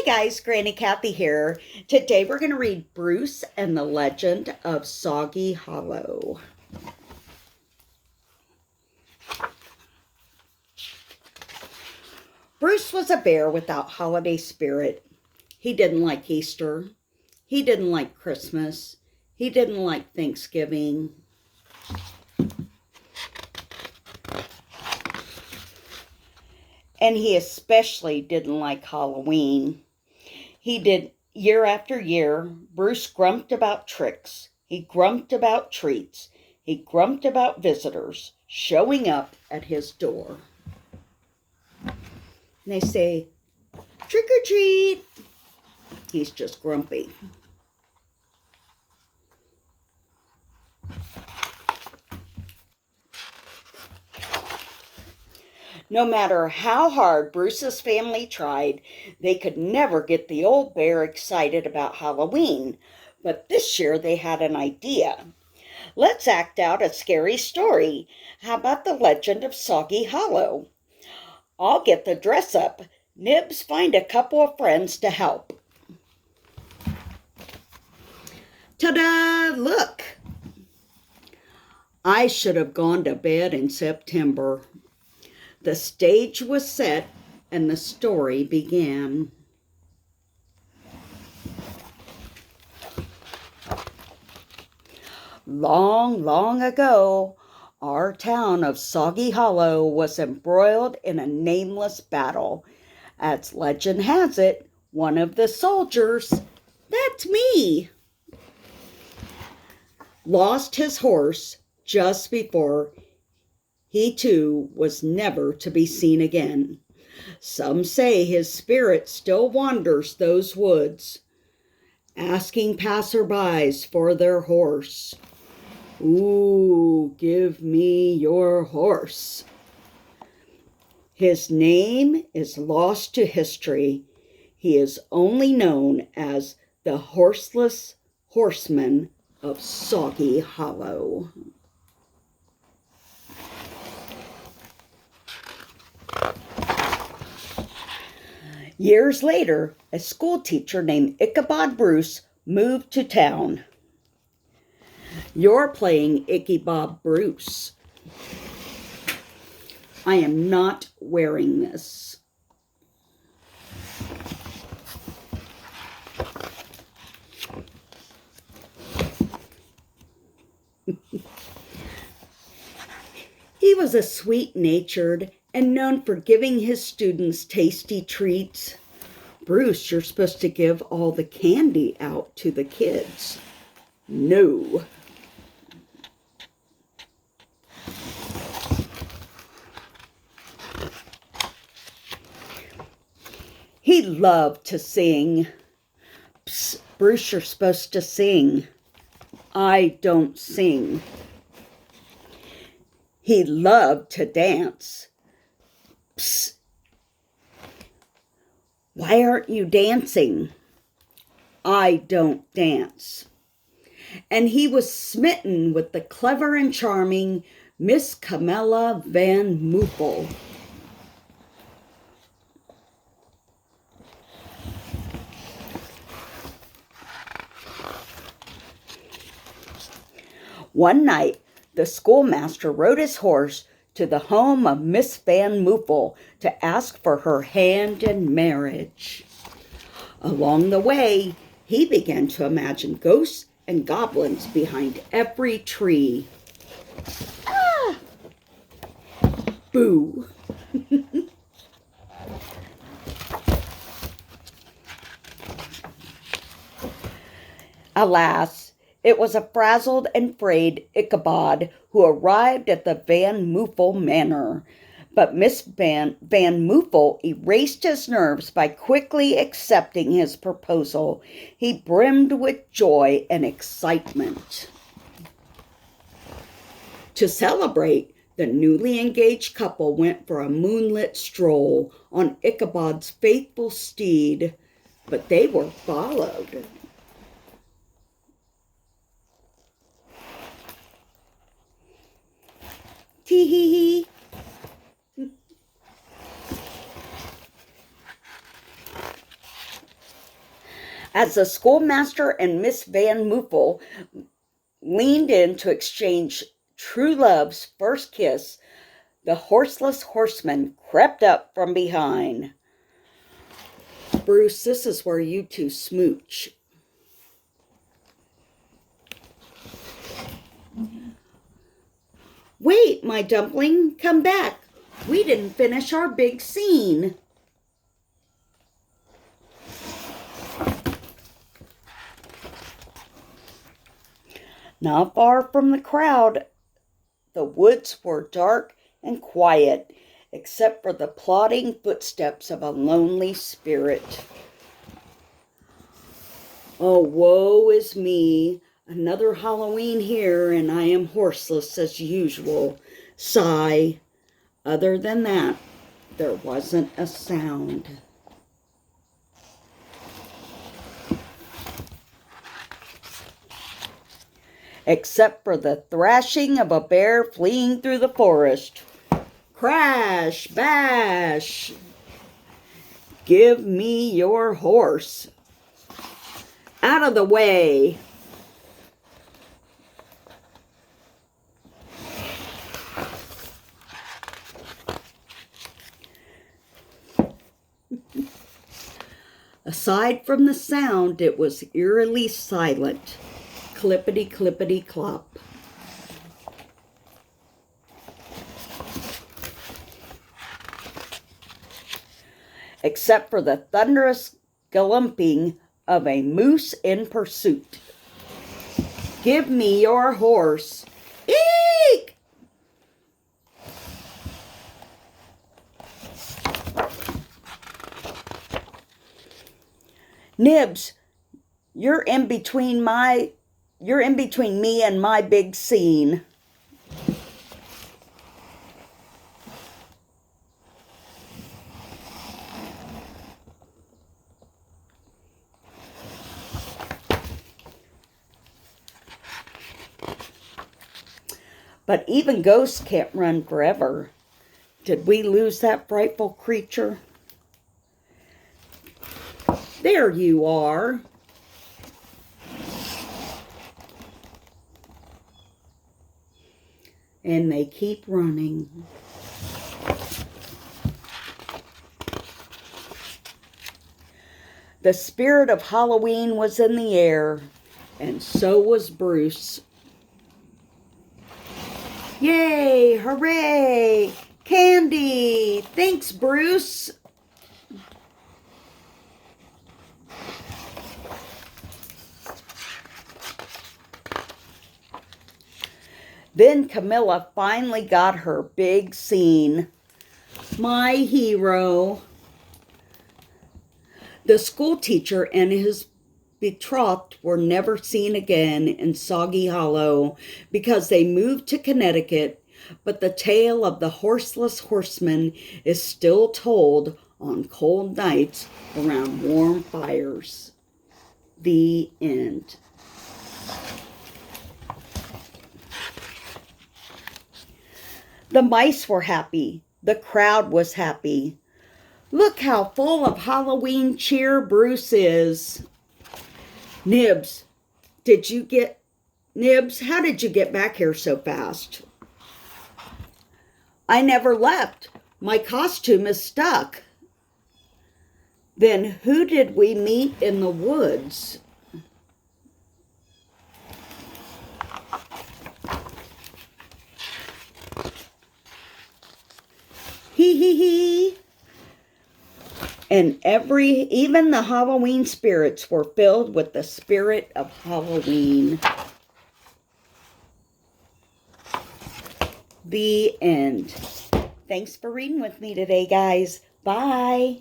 Hi guys, Granny Kathy here. Today we're going to read Bruce and the Legend of Soggy Hollow. Bruce was a bear without holiday spirit. He didn't like Easter. He didn't like Christmas. He didn't like Thanksgiving. And he especially didn't like Halloween. Year after year, Bruce grumped about tricks. He grumped about treats. He grumped about visitors showing up at his door. And they say, "Trick or treat." He's just grumpy. No matter how hard Bruce's family tried, they could never get the old bear excited about Halloween. But this year they had an idea. Let's act out a scary story. How about the Legend of Soggy Hollow? I'll get the dress up. Nibs, find a couple of friends to help. Ta-da! Look! I should have gone to bed in September. The stage was set and the story began. Long, long ago, our town of Soggy Hollow was embroiled in a nameless battle. As legend has it, one of the soldiers, that's me, lost his horse just before he too was never to be seen again. Some say his spirit still wanders those woods, asking passerbys for their horse. Ooh, give me your horse. His name is lost to history. He is only known as the Horseless Horseman of Soggy Hollow. Years later, a school teacher named Ichabod Bruce moved to town. You're playing Ichabod Bruce. I am not wearing this. He was a sweet-natured and known for giving his students tasty treats. Bruce, you're supposed to give all the candy out to the kids. No. He loved to sing. Psst, Bruce, you're supposed to sing. I don't sing. He loved to dance. Psst. Why aren't you dancing? I don't dance. And he was smitten with the clever and charming Miss Camilla Van Moopel. One night, the schoolmaster rode his horse to the home of Miss Van Moopel to ask for her hand in marriage. Along the way, he began to imagine ghosts and goblins behind every tree. Ah! Boo! Alas, it was a frazzled and frayed Ichabod who arrived at the Van Moopel manor. But Miss Van Moopel erased his nerves by quickly accepting his proposal. He brimmed with joy and excitement. To celebrate, the newly engaged couple went for a moonlit stroll on Ichabod's faithful steed, but they were followed. Tee hee hee. As the schoolmaster and Miss Van Muffel leaned in to exchange true love's first kiss, the horseless horseman crept up from behind. Bruce, this is where you two smooch. Wait, my dumpling, come back. We didn't finish our big scene. Not far from the crowd, the woods were dark and quiet, except for the plodding footsteps of a lonely spirit. Oh, woe is me. Another Halloween here, and I am horseless as usual. Sigh. Other than that, there wasn't a sound. Except for the thrashing of a bear fleeing through the forest. Crash, bash. Give me your horse. Out of the way. Aside from the sound, it was eerily silent. Clippity, clippity, clop. Except for the thunderous galumping of a moose in pursuit. Give me your horse. Eek! Nibs, you're in between me and my big scene. But even ghosts can't run forever. Did we lose that frightful creature? There you are. And they keep running. The spirit of Halloween was in the air, and so was Bruce. Yay! Hooray! Candy! Thanks, Bruce! Then Camilla finally got her big scene. My hero. The school teacher and his betrothed were never seen again in Soggy Hollow because they moved to Connecticut, but the tale of the horseless horseman is still told on cold nights around warm fires. The end. The mice were happy. The crowd was happy. Look how full of Halloween cheer Bruce is. Nibs, how did you get back here so fast? I never left. My costume is stuck. Then who did we meet in the woods? Hee hee hee. And even the Halloween spirits were filled with the spirit of Halloween. The end. Thanks for reading with me today, guys. Bye.